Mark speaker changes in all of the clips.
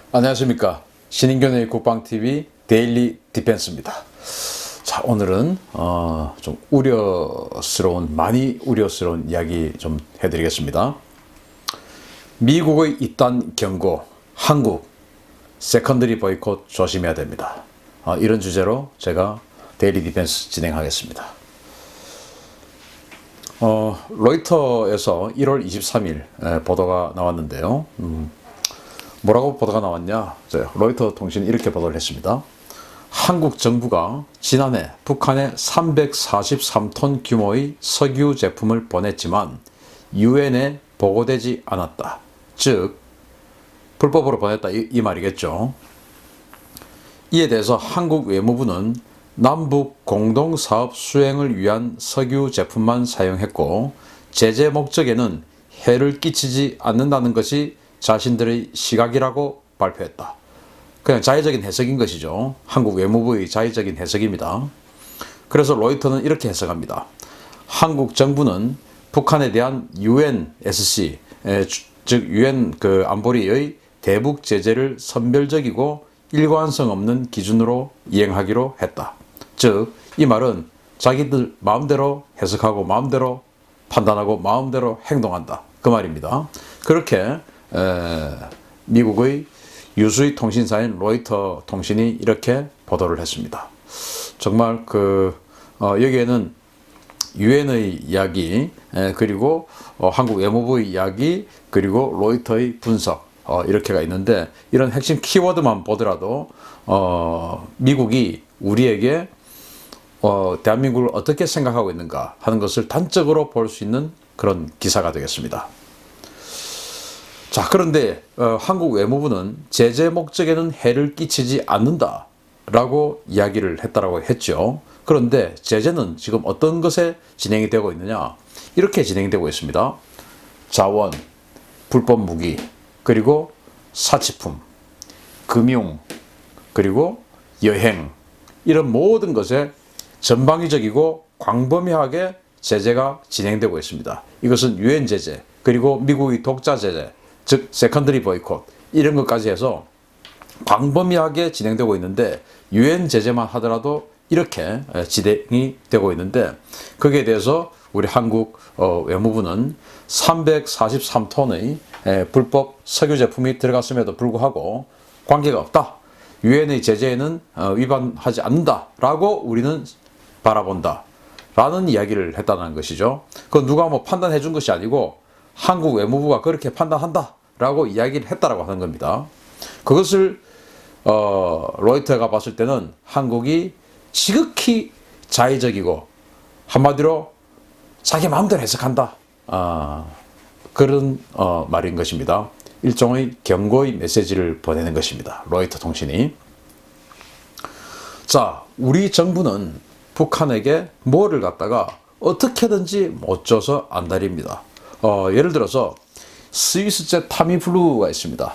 Speaker 1: 안녕하십니까. 신인견의 국방TV 데일리 디펜스입니다. 자, 오늘은 좀 많이 우려스러운 이야기 좀 해드리겠습니다. 미국의 이딴 경고, 한국 세컨더리 보이콧 조심해야 됩니다. 이런 주제로 제가 데일리 디펜스 진행하겠습니다. 로이터에서 1월 23일 보도가 나왔는데요. 뭐라고 보도가 나왔냐? 로이터 통신이 이렇게 보도를 했습니다. 한국 정부가 지난해 북한에 343톤 규모의 석유 제품을 보냈지만 유엔에 보고되지 않았다. 즉 불법으로 보냈다 이 말이겠죠. 이에 대해서 한국 외무부는 남북 공동사업 수행을 위한 석유 제품만 사용했고 제재 목적에는 해를 끼치지 않는다는 것이 자신들의 시각이라고 발표했다. 그냥 자의적인 해석인 것이죠. 한국 외무부의 자의적인 해석입니다. 그래서 로이터는 이렇게 해석합니다. 한국 정부는 북한에 대한 UNSC, 즉 UN 안보리의 대북 제재를 선별적이고 일관성 없는 기준으로 이행하기로 했다. 즉, 이 말은 자기들 마음대로 해석하고 마음대로 판단하고 마음대로 행동한다. 그 말입니다. 그렇게 미국의 유수의 통신사인 로이터 통신이 이렇게 보도를 했습니다. 정말 여기에는 유엔의 이야기, 그리고 한국 외무부의 이야기, 그리고 로이터의 분석, 이렇게가 있는데 이런 핵심 키워드만 보더라도 미국이 우리에게 대한민국을 어떻게 생각하고 있는가 하는 것을 단적으로 볼 수 있는 그런 기사가 되겠습니다. 자, 그런데 한국 외무부는 제재 목적에는 해를 끼치지 않는다 라고 이야기를 했다라고 했죠. 그런데 제재는 지금 어떤 것에 진행이 되고 있느냐? 이렇게 진행되고 있습니다. 자원, 불법 무기, 그리고 사치품, 금융, 그리고 여행, 이런 모든 것에 전방위적이고 광범위하게 제재가 진행되고 있습니다. 이것은 유엔 제재, 그리고 미국의 독자 제재, 즉 세컨더리 보이콧, 이런 것까지 해서 광범위하게 진행되고 있는데 유엔 제재만 하더라도 이렇게 진행이 되고 있는데 거기에 대해서 우리 한국 외무부는 343톤의 불법 석유 제품이 들어갔음에도 불구하고 관계가 없다. 유엔의 제재에는 위반하지 않는다라고 우리는 바라본다. 라는 이야기를 했다는 것이죠. 그건 누가 판단해 준 것이 아니고 한국 외무부가 그렇게 판단한다 라고 이야기를 했다라고 하는 겁니다. 그것을 로이터가 봤을 때는 한국이 지극히 자의적이고 한마디로 자기 마음대로 해석한다, 그런 말인 것입니다. 일종의 경고의 메시지를 보내는 것입니다. 로이터 통신이. 자, 우리 정부는 북한에게 뭐를 갖다가 어떻게든지 못 줘서 안달입니다. 예를 들어서 스위스제 타미플루가 있습니다.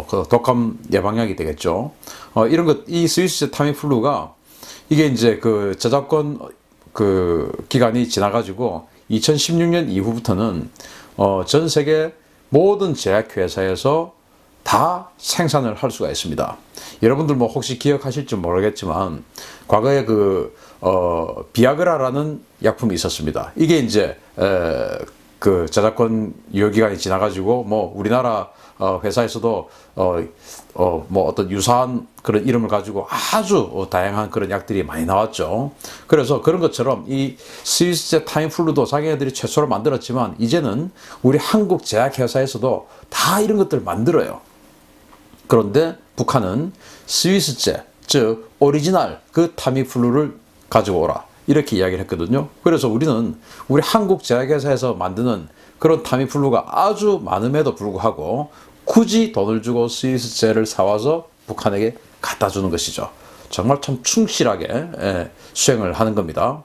Speaker 1: 그 독감 예방약이 되겠죠. 이 스위스제 타미플루가 이게 이제 저작권 기간이 지나가지고 2016년 이후부터는 전 세계 모든 제약회사에서 다 생산을 할 수가 있습니다. 여러분들 혹시 기억하실지 모르겠지만 과거에 비아그라라는 약품이 있었습니다. 이게 이제 저작권 유효기간이 지나가지고 우리나라 회사에서도 어떤 유사한 그런 이름을 가지고 아주 다양한 그런 약들이 많이 나왔죠. 그래서 그런 것처럼 이 스위스제 타임플루도 자기네들이 최초로 만들었지만 이제는 우리 한국 제약회사에서도 다 이런 것들을 만들어요. 그런데 북한은 스위스제, 즉 오리지널 타미플루를 가지고 오라, 이렇게 이야기를 했거든요. 그래서 우리는 우리 한국 제약회사에서 만드는 그런 타미플루가 아주 많음에도 불구하고 굳이 돈을 주고 스위스제를 사와서 북한에게 갖다 주는 것이죠. 정말 참 충실하게 수행을 하는 겁니다.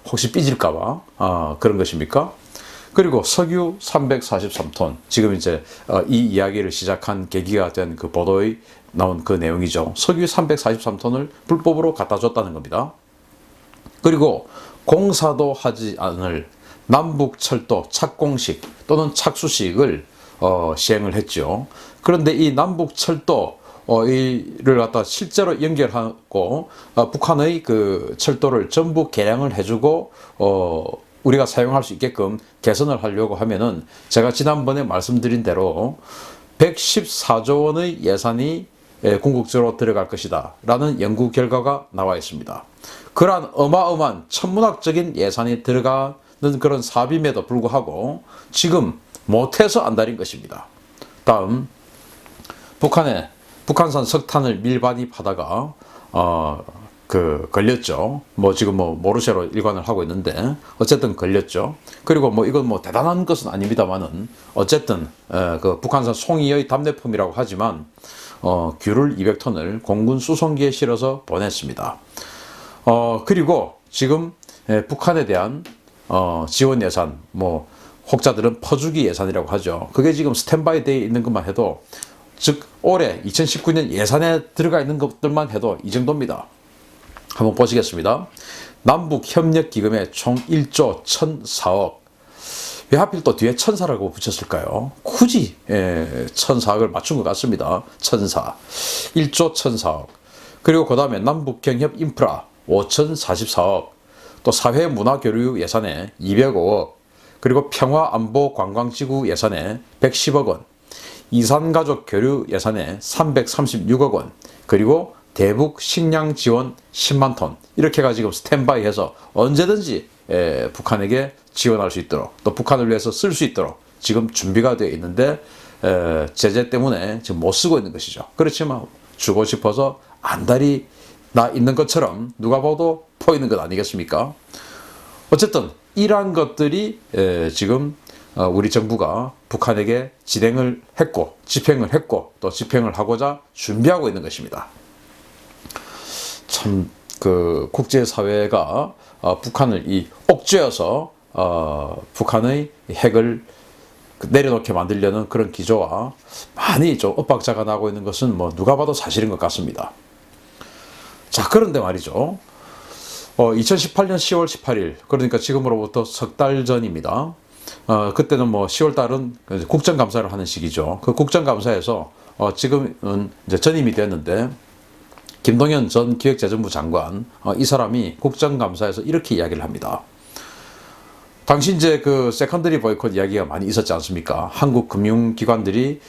Speaker 1: 혹시 삐질까봐 그런 것입니까? 그리고 석유 343톤, 지금 이제 이 이야기를 시작한 계기가 된 보도에 나온 그 내용이죠. 석유 343톤을 불법으로 갖다 줬다는 겁니다. 그리고 공사도 하지 않을 남북철도 착공식 또는 착수식을 시행을 했죠. 그런데 이 남북철도 이를 갖다 실제로 연결하고 북한의 그 철도를 전부 개량을 해주고 우리가 사용할 수 있게끔 개선을 하려고 하면은 제가 지난번에 말씀드린 대로 114조 원의 예산이 궁극적으로 들어갈 것이다 라는 연구 결과가 나와 있습니다. 그러한 어마어마한 천문학적인 예산이 들어가는 그런 사업임에도 불구하고 지금 못해서 안달인 것입니다. 다음, 북한산 석탄을 밀반입하다가 걸렸죠. 지금 모르쇠로 일관을 하고 있는데 어쨌든 걸렸죠. 그리고 이건 대단한 것은 아닙니다만은 어쨌든 그 북한산 송이의 답례품이라고 하지만 귤을 200톤을 공군 수송기에 실어서 보냈습니다. 그리고 지금 북한에 대한 지원 예산, 혹자들은 퍼주기 예산이라고 하죠. 그게 지금 스탠바이 되어 있는 것만 해도, 즉 올해 2019년 예산에 들어가 있는 것들만 해도 이 정도입니다. 한번 보시겠습니다. 남북협력기금에 총 1조 1,004억. 왜 하필 또 뒤에 천사라고 붙였을까요? 굳이 1,004억을 맞춘 것 같습니다. 1,004. 1조 1,004억. 그리고 그 다음에 남북경협 인프라 5,044억. 또 사회문화교류 예산에 205억. 그리고 평화안보관광지구 예산에 110억 원. 이산가족 교류 예산에 336억 원. 그리고 대북 식량 지원 10만 톤. 이렇게가 지금 스탠바이 해서 언제든지 북한에게 지원할 수 있도록, 또 북한을 위해서 쓸 수 있도록 지금 준비가 되어 있는데 제재 때문에 지금 못 쓰고 있는 것이죠. 그렇지만 주고 싶어서 안달이 나 있는 것처럼 누가 봐도 보이는 것 아니겠습니까? 어쨌든 이러한 것들이 지금 우리 정부가 북한에게 진행을 했고 집행을 했고 또 집행을 하고자 준비하고 있는 것입니다. 참 그 국제사회가 북한을 옥죄어서 북한의 핵을 내려놓게 만들려는 그런 기조와 많이 좀 엇박자가 나고 있는 것은 누가 봐도 사실인 것 같습니다. 자, 그런데 말이죠. 2018년 10월 18일, 그러니까 지금으로부터 석 달 전입니다. 그때는 10월 달은 국정감사를 하는 시기죠. 그 국정감사에서 지금은 이제 전임이 됐는데 김동연 전 기획재정부 장관, 이 사람이 국정감사에서 이렇게 이야기를 합니다. 당시 이제 그 세컨더리 보이콧 이야기가 많이 있었지 않습니까? 한국 금융기관들이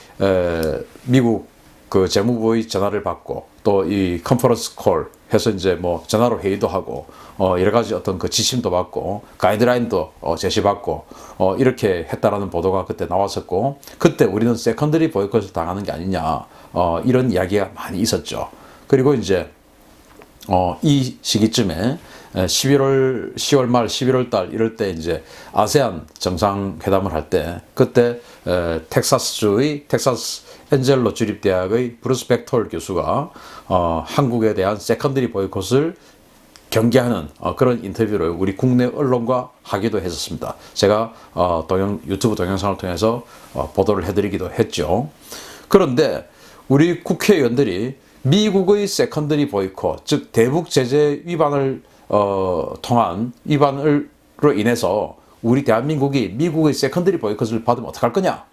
Speaker 1: 미국 그 재무부의 전화를 받고 또 이 컨퍼런스 콜 해서 이제 전화로 회의도 하고 여러 가지 어떤 그 지침도 받고 가이드라인도 제시받고 이렇게 했다라는 보도가 그때 나왔었고, 그때 우리는 세컨더리 보이콧을 당하는 게 아니냐 이런 이야기가 많이 있었죠. 그리고 이제 이 시기쯤에 10월 말 11월 달 이럴 때 이제 아세안 정상회담을 할 때 그때 텍사스주의 텍사스 엔젤로 주립대학의 브루스 백톨 교수가 한국에 대한 세컨더리 보이콧을 경계하는 그런 인터뷰를 우리 국내 언론과 하기도 했었습니다. 제가 유튜브 동영상을 통해서 보도를 해드리기도 했죠. 그런데 우리 국회의원들이 미국의 세컨더리 보이콧, 즉 대북 제재 위반을 통한 위반으로 인해서 우리 대한민국이 미국의 세컨더리 보이콧을 받으면 어떡할 거냐?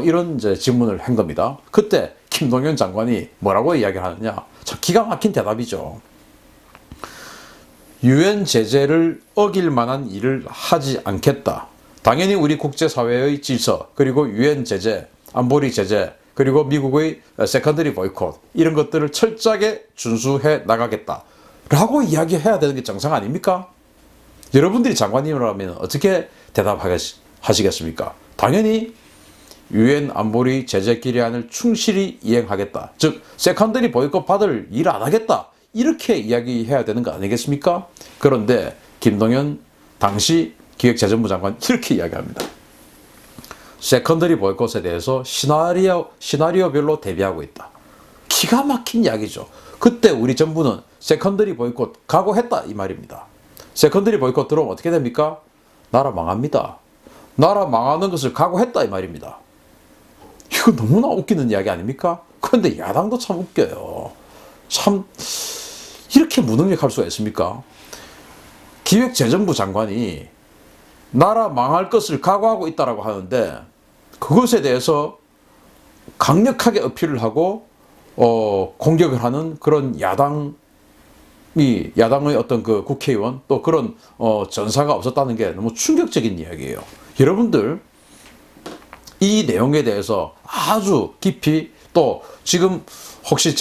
Speaker 1: 이런 이제 질문을 한 겁니다. 그때 김동연 장관이 뭐라고 이야기를 하느냐? 참 기가 막힌 대답이죠. 유엔 제재를 어길 만한 일을 하지 않겠다. 당연히 우리 국제사회의 질서, 그리고 유엔 제재, 안보리 제재, 그리고 미국의 세컨더리 보이콧 이런 것들을 철저하게 준수해 나가겠다 라고 이야기해야 되는 게 정상 아닙니까? 여러분들이 장관님이라면 어떻게 대답하시겠습니까? 당연히 유엔 안보리 제재 기리안을 충실히 이행하겠다. 즉 세컨더리 보이콧 받을 일 안 하겠다. 이렇게 이야기해야 되는 거 아니겠습니까? 그런데 김동연 당시 기획재정부 장관 이렇게 이야기합니다. 세컨더리 보이콧에 대해서 시나리오별로 대비하고 있다. 기가 막힌 이야기죠. 그때 우리 정부는 세컨더리 보이콧 각오했다 이 말입니다. 세컨더리 보이콧 들어오면 어떻게 됩니까? 나라 망합니다. 나라 망하는 것을 각오했다 이 말입니다. 이거 너무나 웃기는 이야기 아닙니까? 그런데 야당도 참 웃겨요. 참 이렇게 무능력할 수가 있습니까? 기획재정부 장관이 나라 망할 것을 각오하고 있다라고 하는데 그것에 대해서 강력하게 어필을 하고 공격을 하는 그런 야당의 어떤 그 국회의원 또 그런 전사가 없었다는 게 너무 충격적인 이야기예요. 여러분들 이 내용에 대해서 아주 깊이 또 지금 혹시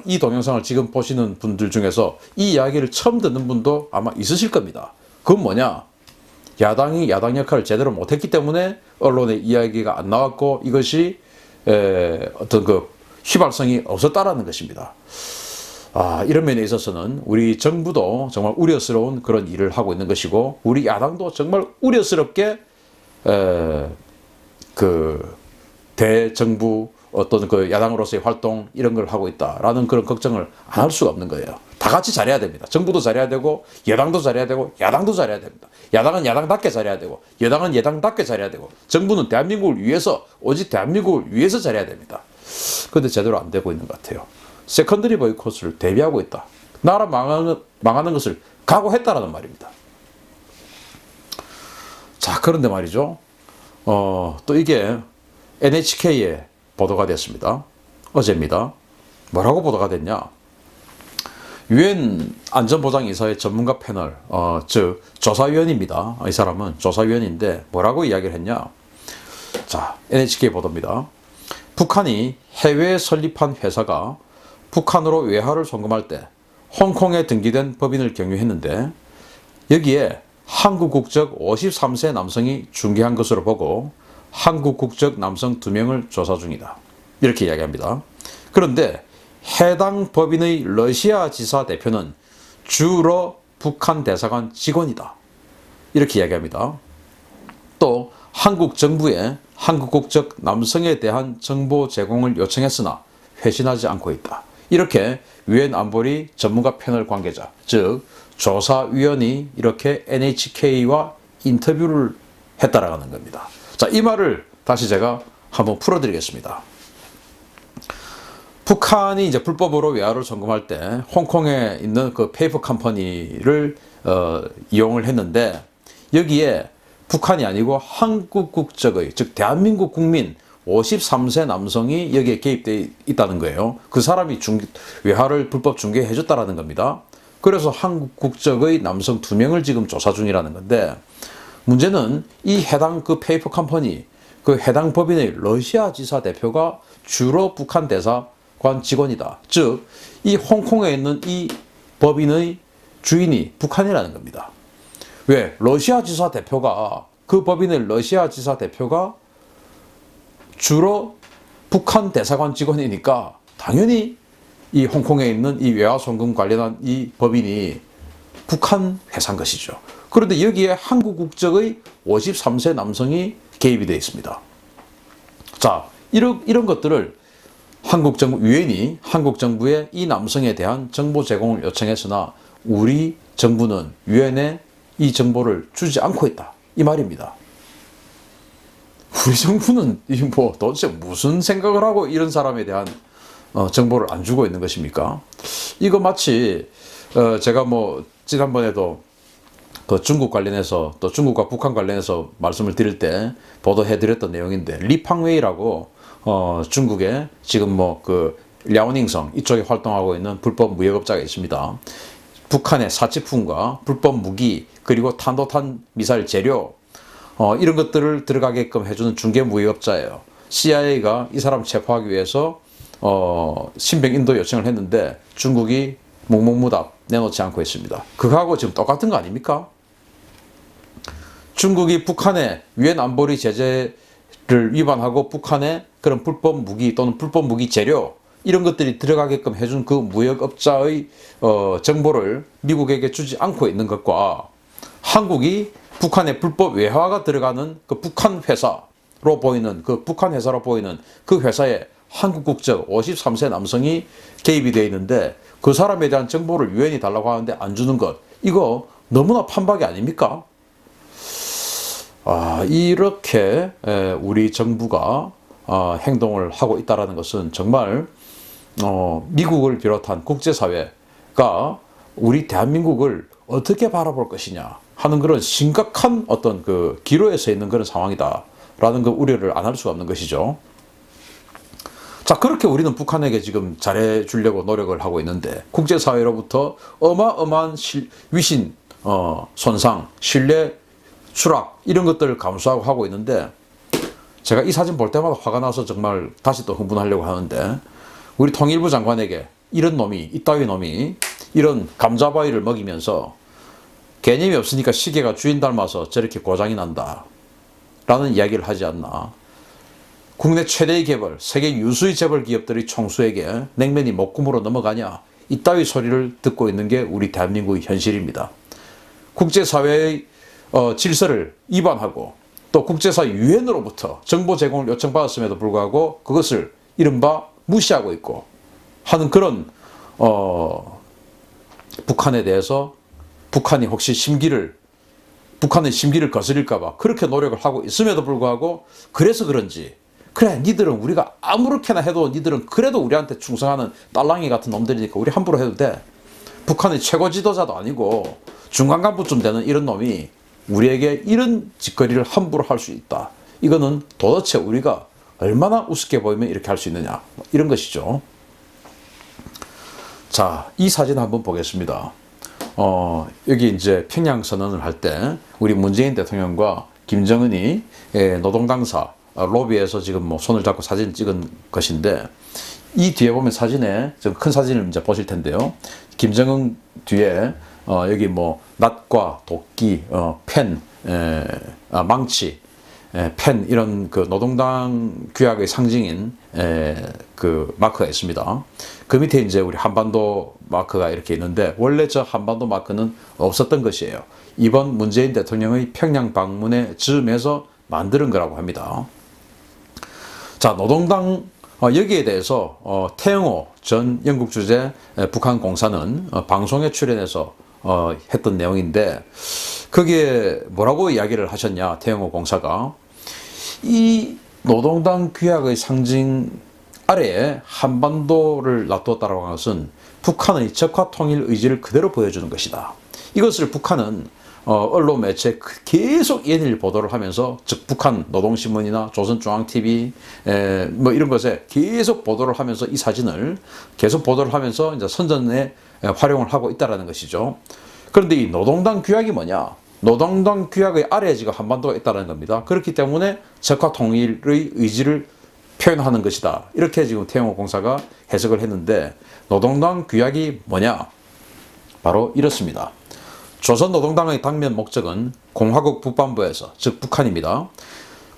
Speaker 1: 이 동영상을 지금 보시는 분들 중에서 이 이야기를 처음 듣는 분도 아마 있으실 겁니다. 그건 뭐냐? 야당이 야당 역할을 제대로 못했기 때문에 언론에 이야기가 안 나왔고 이것이 어떤 그 휘발성이 없었다라는 것입니다. 이런 면에 있어서는 우리 정부도 정말 우려스러운 그런 일을 하고 있는 것이고 우리 야당도 정말 우려스럽게 그 대정부 어떤 그 야당으로서의 활동 이런 걸 하고 있다라는 그런 걱정을 안 할 수가 없는 거예요. 다 같이 잘해야 됩니다. 정부도 잘해야 되고 여당도 잘해야 되고 야당도 잘해야 됩니다. 야당은 야당답게 잘해야 되고 여당은 여당답게 잘해야 되고 정부는 대한민국을 위해서 오직 대한민국을 위해서 잘해야 됩니다. 그런데 제대로 안 되고 있는 것 같아요. 세컨더리 보이콧을 대비하고 있다. 나라 망하는 것을 각오했다라는 말입니다. 자, 그런데 말이죠. 또 이게 NHK에 보도가 됐습니다. 어제입니다. 뭐라고 보도가 됐냐? 유엔 안전보장이사회 전문가 패널, 즉 조사위원입니다. 이 사람은 조사위원인데 뭐라고 이야기를 했냐? 자, NHK 보도입니다. 북한이 해외에 설립한 회사가 북한으로 외화를 송금할 때 홍콩에 등기된 법인을 경유했는데 여기에 한국 국적 53세 남성이 중개한 것으로 보고 한국 국적 남성 2명을 조사 중이다. 이렇게 이야기합니다. 그런데 해당 법인의 러시아 지사 대표는 주로 북한 대사관 직원이다. 이렇게 이야기합니다. 또 한국 정부에 한국 국적 남성에 대한 정보 제공을 요청했으나 회신하지 않고 있다. 이렇게 유엔 안보리 전문가 패널 관계자, 즉 조사위원이 이렇게 NHK와 인터뷰를 했다라는 겁니다. 자, 이 말을 다시 제가 한번 풀어드리겠습니다. 북한이 이제 불법으로 외화를 송금할 때 홍콩에 있는 그 페이퍼 컴퍼니를 이용을 했는데 여기에 북한이 아니고 한국 국적의 즉 대한민국 국민 53세 남성이 여기에 개입되어 있다는 거예요. 그 사람이 외화를 불법 중개해 줬다라는 겁니다. 그래서 한국 국적의 남성 2명을 지금 조사 중이라는 건데 문제는 이 해당 그 페이퍼 컴퍼니 그 해당 법인의 러시아 지사 대표가 주로 북한 대사관 직원이다. 즉 이 홍콩에 있는 이 법인의 주인이 북한이라는 겁니다. 왜? 러시아 지사 대표가 그 법인의 러시아 지사 대표가 주로 북한 대사관 직원이니까 당연히 이 홍콩에 있는 이 외화 송금 관련한 이 법인이 북한 회사인 것이죠. 그런데 여기에 한국 국적의 53세 남성이 개입이 되어 있습니다. 자, 이런 것들을 한국 정부 유엔이 한국 정부에 이 남성에 대한 정보 제공을 요청했으나 우리 정부는 유엔에 이 정보를 주지 않고 있다. 이 말입니다. 우리 정부는 뭐 도대체 무슨 생각을 하고 이런 사람에 대한 정보를 안 주고 있는 것입니까? 이거 마치 제가 뭐 지난번에도 그 중국 관련해서 또 중국과 북한 관련해서 말씀을 드릴 때 보도해드렸던 내용인데 리팡웨이라고 중국에 지금 뭐 그 랴오닝성 이쪽에 활동하고 있는 불법 무역업자가 있습니다. 북한의 사치품과 불법 무기 그리고 탄도탄 미사일 재료 이런 것들을 들어가게끔 해주는 중개 무역업자예요. CIA가 이 사람 체포하기 위해서 신병 인도 요청을 했는데 중국이 묵묵무답 내놓지 않고 있습니다. 그거하고 지금 똑같은 거 아닙니까? 중국이 북한의 유엔 안보리 제재를 위반하고 북한의 그런 불법 무기 또는 불법 무기 재료 이런 것들이 들어가게끔 해준 그 무역업자의 정보를 미국에게 주지 않고 있는 것과 한국이 북한의 불법 외화가 들어가는 그 북한 회사로 보이는 그 회사에 한국 국적 53세 남성이 개입이 되어 있는데 그 사람에 대한 정보를 유엔이 달라고 하는데 안 주는 것 이거 너무나 판박이 아닙니까? 이렇게 우리 정부가 행동을 하고 있다는 것은 정말 미국을 비롯한 국제사회가 우리 대한민국을 어떻게 바라볼 것이냐 하는 그런 심각한 어떤 그 기로에 서 있는 그런 상황이다라는 그 우려를 안 할 수가 없는 것이죠. 자, 그렇게 우리는 북한에게 지금 잘해 주려고 노력을 하고 있는데 국제사회로부터 어마어마한 위신 손상, 신뢰 추락 이런 것들을 감수하고 하고 있는데 제가 이 사진 볼 때마다 화가 나서 정말 다시 또 흥분하려고 하는데 우리 통일부 장관에게 이런 놈이, 이따위 놈이 이런 감자바위를 먹이면서 개념이 없으니까 시계가 주인 닮아서 저렇게 고장이 난다 라는 이야기를 하지 않나. 국내 최대의 개발, 세계 유수의 재벌 기업들의 총수에게 냉면이 목구멍으로 넘어가냐, 이따위 소리를 듣고 있는 게 우리 대한민국의 현실입니다. 국제사회의 질서를 위반하고 또 국제사회 유엔으로부터 정보 제공을 요청받았음에도 불구하고 그것을 이른바 무시하고 있고 하는 그런 북한에 대해서 북한이 혹시 북한의 심기를 거스릴까봐 그렇게 노력을 하고 있음에도 불구하고 그래서 그런지 그래 니들은 우리가 아무렇게나 해도 니들은 그래도 우리한테 충성하는 딸랑이 같은 놈들이니까 우리 함부로 해도 돼. 북한의 최고 지도자도 아니고 중간 간부쯤 되는 이런 놈이 우리에게 이런 짓거리를 함부로 할 수 있다. 이거는 도대체 우리가 얼마나 우습게 보이면 이렇게 할 수 있느냐 이런 것이죠. 자, 이 사진 한번 보겠습니다. 여기 이제 평양 선언을 할 때 우리 문재인 대통령과 김정은이 노동당사 로비에서 지금 뭐 손을 잡고 사진을 찍은 것인데 이 뒤에 보면 사진에 좀 큰 사진을 이제 보실 텐데요. 김정은 뒤에 여기 뭐 낫과 도끼, 펜, 망치, 펜 이런 그 노동당 규약의 상징인 그 마크가 있습니다. 그 밑에 이제 우리 한반도 마크가 이렇게 있는데 원래 저 한반도 마크는 없었던 것이에요. 이번 문재인 대통령의 평양 방문의 즈음에서 만드는 거라고 합니다. 자, 노동당 여기에 대해서 태영호 전 영국 주재 북한 공사는 방송에 출연해서 했던 내용인데 거기에 뭐라고 이야기를 하셨냐, 태영호 공사가 이 노동당 규약의 상징 아래에 한반도를 놔두었다라고 하는 것은 북한의 적화 통일 의지를 그대로 보여주는 것이다. 이것을 북한은 언론 매체 계속 연일 보도를 하면서 즉 북한 노동신문이나 조선중앙TV 뭐 이런 것에 계속 보도를 하면서 이 사진을 계속 보도를 하면서 이제 선전에 활용을 하고 있다라는 것이죠. 그런데 이 노동당 규약이 뭐냐? 노동당 규약의 아래에 지금 한반도가 있다는 겁니다. 그렇기 때문에 적화 통일의 의지를 표현하는 것이다. 이렇게 지금 태영호 공사가 해석을 했는데 노동당 규약이 뭐냐? 바로 이렇습니다. 조선노동당의 당면 목적은 공화국 북반부에서, 즉 북한입니다.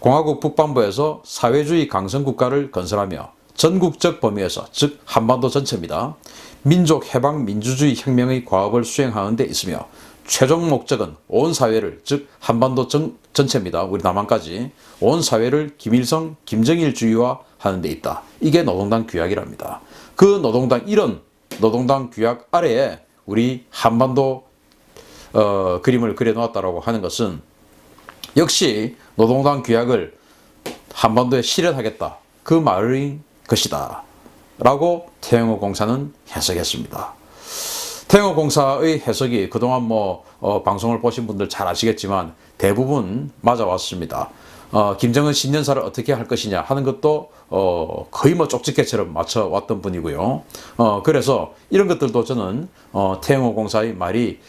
Speaker 1: 공화국 북반부에서 사회주의 강성국가를 건설하며 전국적 범위에서, 즉 한반도 전체입니다. 민족해방 민주주의 혁명의 과업을 수행하는 데 있으며 최종 목적은 온 사회를, 즉 한반도 전체입니다. 우리 남한까지 온 사회를 김일성, 김정일주의화 하는 데 있다. 이게 노동당 규약이랍니다. 그 이런 노동당 규약 아래에 우리 한반도 그림을 그려놓았다고 하는 것은 역시 노동당 규약을 한반도에 실현하겠다. 그 말인 것이다. 라고 태영호 공사는 해석했습니다. 태영호 공사의 해석이 그동안 방송을 보신 분들 잘 아시겠지만 대부분 맞아왔습니다. 김정은 신년사를 어떻게 할 것이냐 하는 것도 거의 쪽집게처럼 맞춰왔던 분이고요. 그래서 이런 것들도 저는 태영호 공사의 말이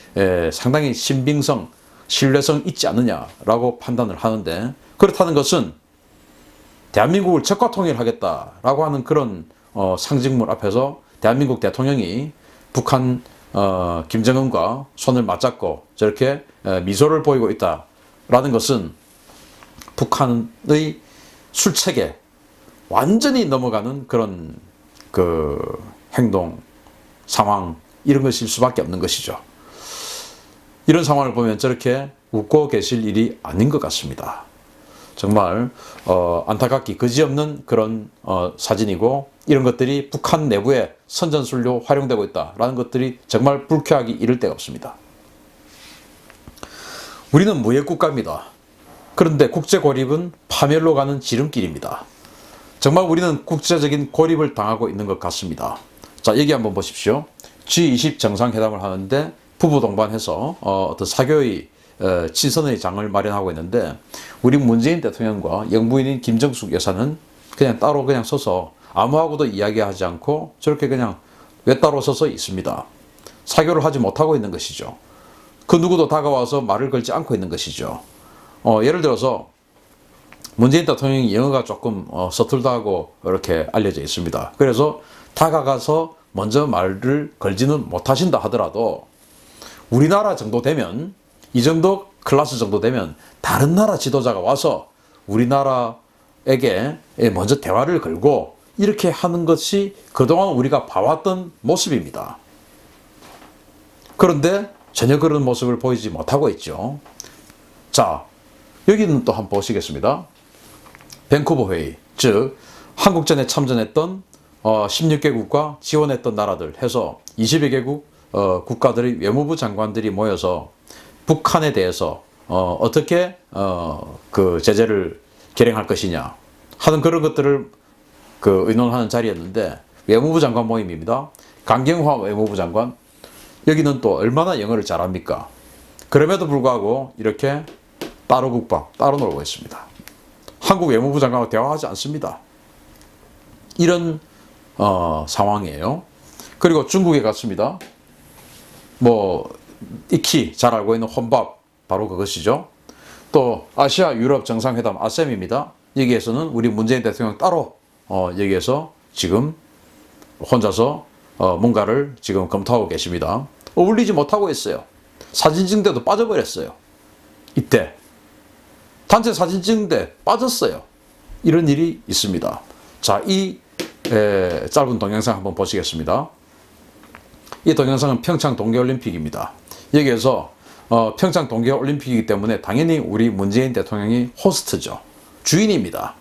Speaker 1: 상당히 신빙성, 신뢰성 있지 않느냐라고 판단을 하는데 그렇다는 것은 대한민국을 적화 통일하겠다라고 하는 그런 상징물 앞에서 대한민국 대통령이 북한 김정은과 손을 맞잡고 저렇게 미소를 보이고 있다라는 것은 북한의 술책에 완전히 넘어가는 그런 행동, 상황 이런 것일 수밖에 없는 것이죠. 이런 상황을 보면 저렇게 웃고 계실 일이 아닌 것 같습니다. 정말 안타깝기 그지없는 그런 사진이고 이런 것들이 북한 내부에 선전술로 활용되고 있다라는 것들이 정말 불쾌하기 이를 데가 없습니다. 우리는 무역국가입니다. 그런데 국제 고립은 파멸로 가는 지름길입니다. 정말 우리는 국제적인 고립을 당하고 있는 것 같습니다. 자, 여기 한번 보십시오. G20 정상회담을 하는데 부부 동반해서 어떤 사교의 친선의 장을 마련하고 있는데 우리 문재인 대통령과 영부인인 김정숙 여사는 그냥 따로 서서 아무하고도 이야기하지 않고 저렇게 그냥 외따로 서서 있습니다. 사교를 하지 못하고 있는 것이죠. 그 누구도 다가와서 말을 걸지 않고 있는 것이죠. 예를 들어서 문재인 대통령이 영어가 조금 서툴다고 이렇게 알려져 있습니다. 그래서 다가가서 먼저 말을 걸지는 못하신다 하더라도 우리나라 정도 되면, 이 정도 클래스 정도 되면 다른 나라 지도자가 와서 우리나라에게 먼저 대화를 걸고 이렇게 하는 것이 그동안 우리가 봐왔던 모습입니다. 그런데 전혀 그런 모습을 보이지 못하고 있죠. 자, 여기는 또 한번 보시겠습니다. 밴쿠버 회의, 즉 한국전에 참전했던 16개국과 지원했던 나라들 해서 22개국 국가들의 외무부 장관들이 모여서 북한에 대해서 어떻게 그 제재를 결행할 것이냐 하는 그런 것들을 의논하는 자리였는데, 외무부 장관 모임입니다. 강경화 외무부 장관, 여기는 또 얼마나 영어를 잘합니까? 그럼에도 불구하고 이렇게 따로 국밥, 따로 놀고 있습니다. 한국 외무부 장관과 대화하지 않습니다. 이런 상황이에요. 그리고 중국에 갔습니다. 익히 잘 알고 있는 혼밥, 바로 그것이죠. 또 아시아 유럽 정상회담 아셈입니다. 여기에서는 우리 문재인 대통령 따로 여기에서 지금 혼자서 뭔가를 지금 검토하고 계십니다. 어울리지 못하고 있어요. 사진 찍는데도 빠져버렸어요. 이때 단체 사진 찍는데 빠졌어요. 이런 일이 있습니다. 자, 이 짧은 동영상 한번 보시겠습니다. 이 동영상은 평창 동계올림픽입니다. 여기에서 평창 동계올림픽이기 때문에 당연히 우리 문재인 대통령이 호스트죠. 주인입니다.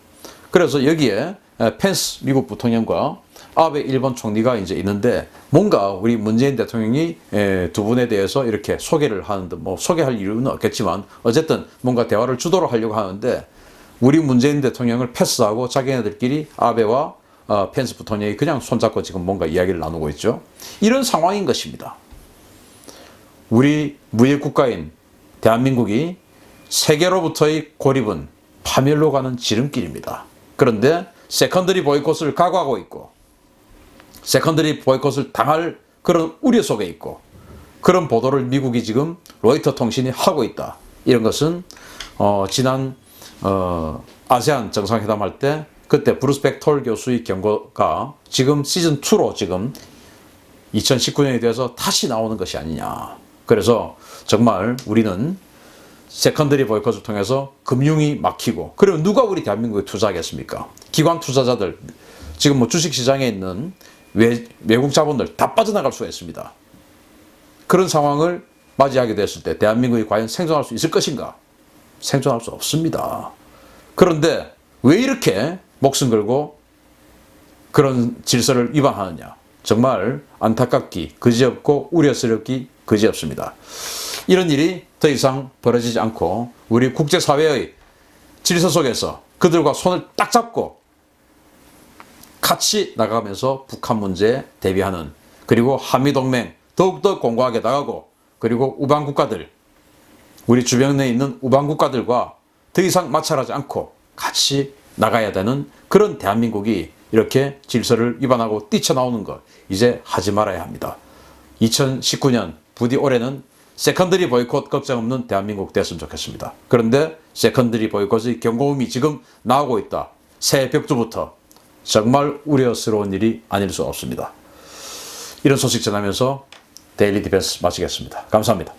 Speaker 1: 그래서 여기에 펜스 미국 부통령과 아베 일본 총리가 이제 있는데, 뭔가 우리 문재인 대통령이 두 분에 대해서 이렇게 소개를 하는데, 소개할 이유는 없겠지만 어쨌든 뭔가 대화를 주도를 하려고 하는데, 우리 문재인 대통령을 패스하고 자기네들끼리 아베와 펜스 부통령이 그냥 손잡고 지금 뭔가 이야기를 나누고 있죠. 이런 상황인 것입니다. 우리 무역국가인 대한민국이 세계로부터의 고립은 파멸로 가는 지름길입니다. 그런데 세컨더리 보이콧을 각오하고 있고, 세컨더리 보이콧을 당할 그런 우려 속에 있고, 그런 보도를 미국이 지금 로이터 통신이 하고 있다. 이런 것은 지난 아세안 정상회담 할 때 그때 브루스 벡톨 교수의 경고가 지금 시즌2로 지금 2019년에 대해서 다시 나오는 것이 아니냐. 그래서 정말 우리는 세컨더리 보이콧을 통해서 금융이 막히고, 그러면 누가 우리 대한민국에 투자하겠습니까? 기관 투자자들, 지금 주식시장에 있는 외국 자본들 다 빠져나갈 수가 있습니다. 그런 상황을 맞이하게 됐을 때 대한민국이 과연 생존할 수 있을 것인가? 생존할 수 없습니다. 그런데 왜 이렇게 목숨 걸고 그런 질서를 위반하느냐? 정말 안타깝기 그지없고 우려스럽기 그지없습니다. 이런 일이 더 이상 벌어지지 않고 우리 국제사회의 질서 속에서 그들과 손을 딱 잡고 같이 나가면서 북한 문제에 대비하는, 그리고 한미동맹 더욱더 공고하게 나가고, 그리고 우방국가들, 우리 주변에 있는 우방국가들과 더 이상 마찰하지 않고 같이 나가야 되는 그런 대한민국이 이렇게 질서를 위반하고 뛰쳐나오는 것, 이제 하지 말아야 합니다. 2019년 부디 올해는 세컨더리 보이콧 걱정 없는 대한민국 됐으면 좋겠습니다. 그런데 세컨더리 보이콧의 경고음이 지금 나오고 있다. 새해 벽두부터 정말 우려스러운 일이 아닐 수 없습니다. 이런 소식 전하면서 데일리 디펜스 마치겠습니다. 감사합니다.